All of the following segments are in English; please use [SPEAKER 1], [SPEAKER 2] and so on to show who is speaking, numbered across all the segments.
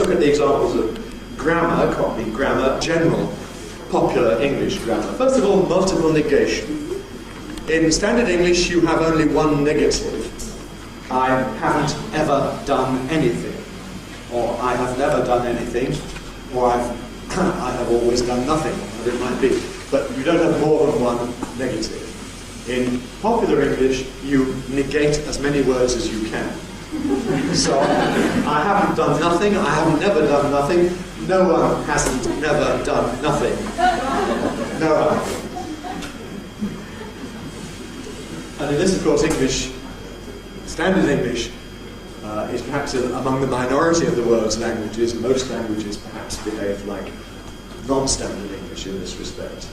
[SPEAKER 1] look at the examples of grammar, copy grammar, general, popular English grammar. First of all, multiple negation. In standard English, you have only one negative. I haven't ever done anything. Or I have never done anything. Or I have always done nothing, whatever it might be. But you don't have more than one negative. In popular English, you negate as many words as you can. So, I haven't done nothing, I haven't never done nothing, no one hasn't never done nothing. No one. And in this, of course, English, standard English, is perhaps among the minority of the world's languages. Most languages perhaps behave like non-standard English in this respect.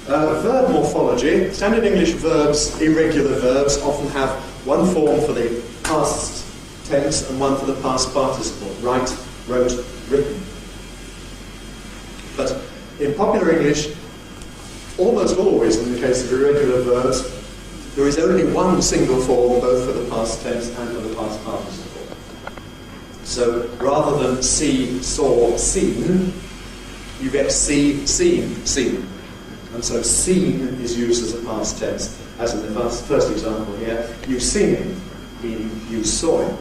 [SPEAKER 1] Verb morphology. Standard English verbs, irregular verbs, often have one form for the past tense and one for the past participle. Write, wrote, written. But in popular English, almost always in the case of irregular verbs, there is only one single form both for the past tense and for the past participle. So rather than see, saw, seen, you get see, seen, seen. And so seen is used as a past tense, as in the first example here. You've seen him, meaning you saw him.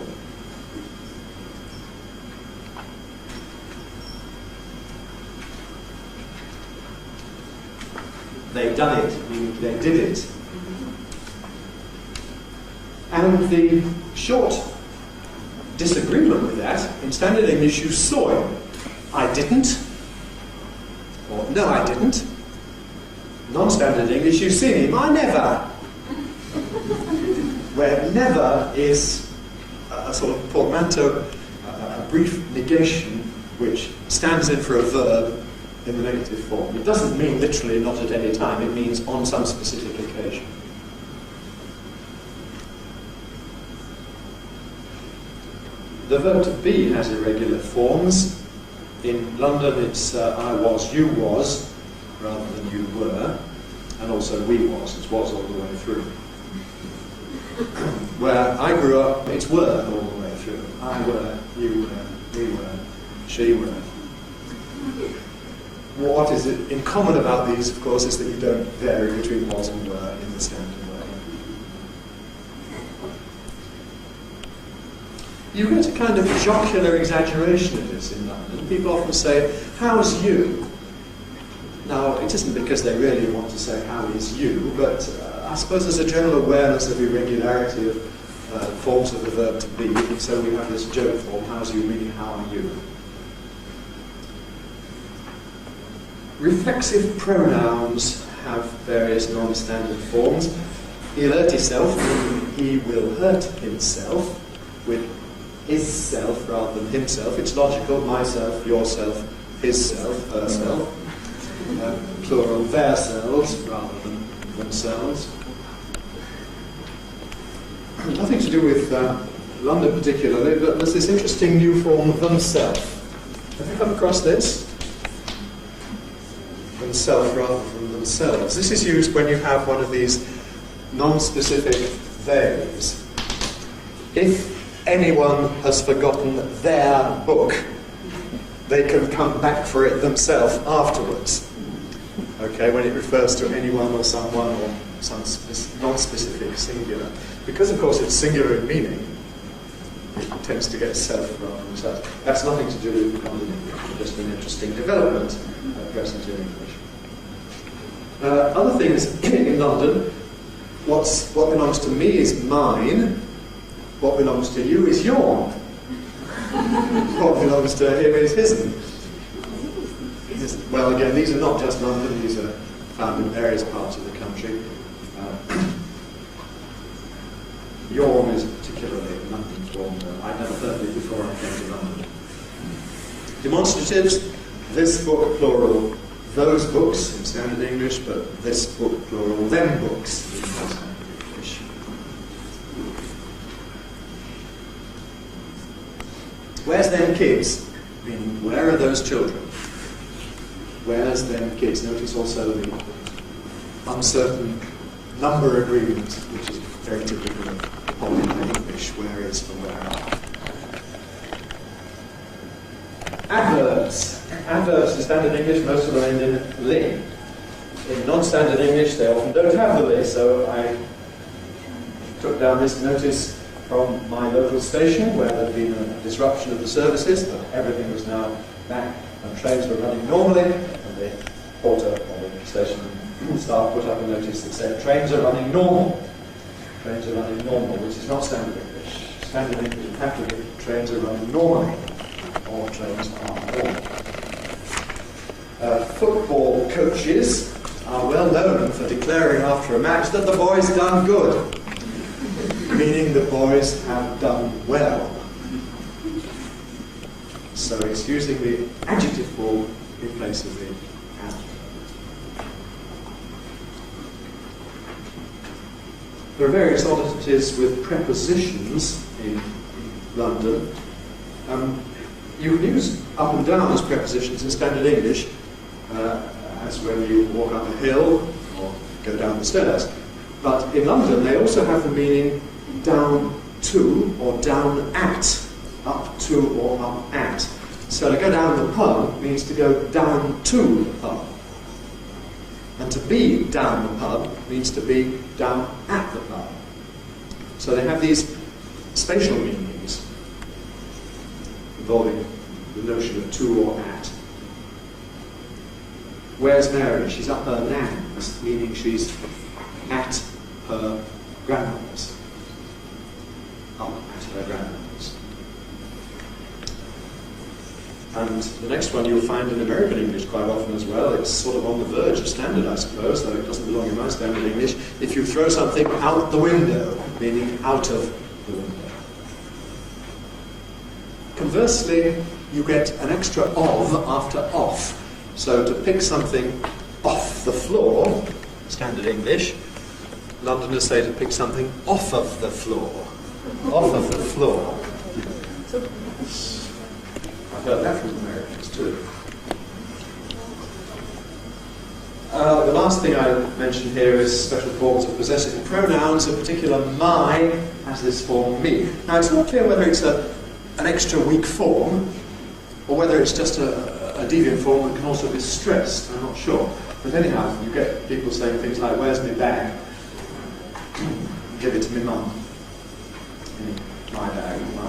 [SPEAKER 1] They've done it, meaning they did it. And the short disagreement with that, in standard English you saw him. I didn't, or no I didn't. Non-standard English, you've seen him. I never. Where never is a sort of portmanteau, a brief negation which stands in for a verb in the negative form. It doesn't mean literally not at any time, it means on some specific occasion. The verb to be has irregular forms. In London it's I was, you was, rather than you were, and also we was. It's was all the way through. Where I grew up, it's were all the way through. I were, you were, we were, she were. What is it in common about these, of course, is that you don't vary between was and were in the standard way. You get a kind of jocular exaggeration of this in London. People often say, how's you? Now, it isn't because they really want to say, how is you, but I suppose there's a general awareness of irregularity of forms of the verb to be, so we have this joke form, how's you, meaning how are you. Reflexive pronouns have various non-standard forms. He'll hurt himself, meaning he will hurt himself, with his self rather than himself. It's logical, myself, yourself, his self, herself. Plural, their selves rather than themselves. Nothing to do with London particularly, but there's this interesting new form, themself. Have you come across this? Themself rather than themselves. This is used when you have one of these non-specific theys. If anyone has forgotten their book, they can come back for it themselves afterwards. Okay, when it refers to anyone or someone or some non-specific singular. Because, of course, it's singular in meaning, it tends to get self rather than self. That's nothing to do with London English, just an interesting development present in English. Other things in London, what belongs to me is mine, what belongs to you is yourn. What belongs to him is his'n. Well, again, these are not just London, these are found in various parts of the country. Yourn is particularly a London form. I'd never heard it before I came to London. Demonstratives, this book, plural, those books in standard English, but this book, plural, them books in standard English. Where's them kids? Meaning, where are those children? Where's them kids? Notice also the uncertain number agreement, which is very typical of popular English. Where is for where are. standard English, most of them end in "ly." In non-standard English, they often don't have the "ly," so I took down this notice from my local station where there had been a disruption of the services, but everything was now back and trains were running normally, and the porter or the station staff put up a notice that said trains are running normal. Trains are running normal, which is not standard English. Standard English would have to be trains are running normally, or trains are normal. Football coaches are well known for declaring after a match that the boys done good, meaning the boys have done well. So it's using the adjective form in place of the adjective. There are various oddities with prepositions in London. You can use up and down as prepositions in standard English, as when you walk up a hill or go down the stairs. But in London, they also have the meaning down to or down at, up to or up at. So to go down the pub means to go down to the pub. And to be down the pub means to be down at the pub. So they have these spatial meanings involving the notion of to or at. Where's Mary? She's up her nan's, meaning she's at her grandmother's. Up at her grandmother's. And the next one you'll find in American English quite often as well. It's sort of on the verge of standard, I suppose, though it doesn't belong in my standard English. If you throw something out the window, meaning out of the window. Conversely, you get an extra of after off. So to pick something off the floor, standard English, Londoners say to pick something off of the floor. Off of the floor. I've heard that from Americans too. The last thing I mention here is special forms of possessive pronouns. In particular, my has this form me. Now it's not clear whether it's an extra weak form or whether it's just a deviant form that can also be stressed. I'm not sure. But anyhow, you get people saying things like, "Where's my bag?" Give it to me mum. My bag, my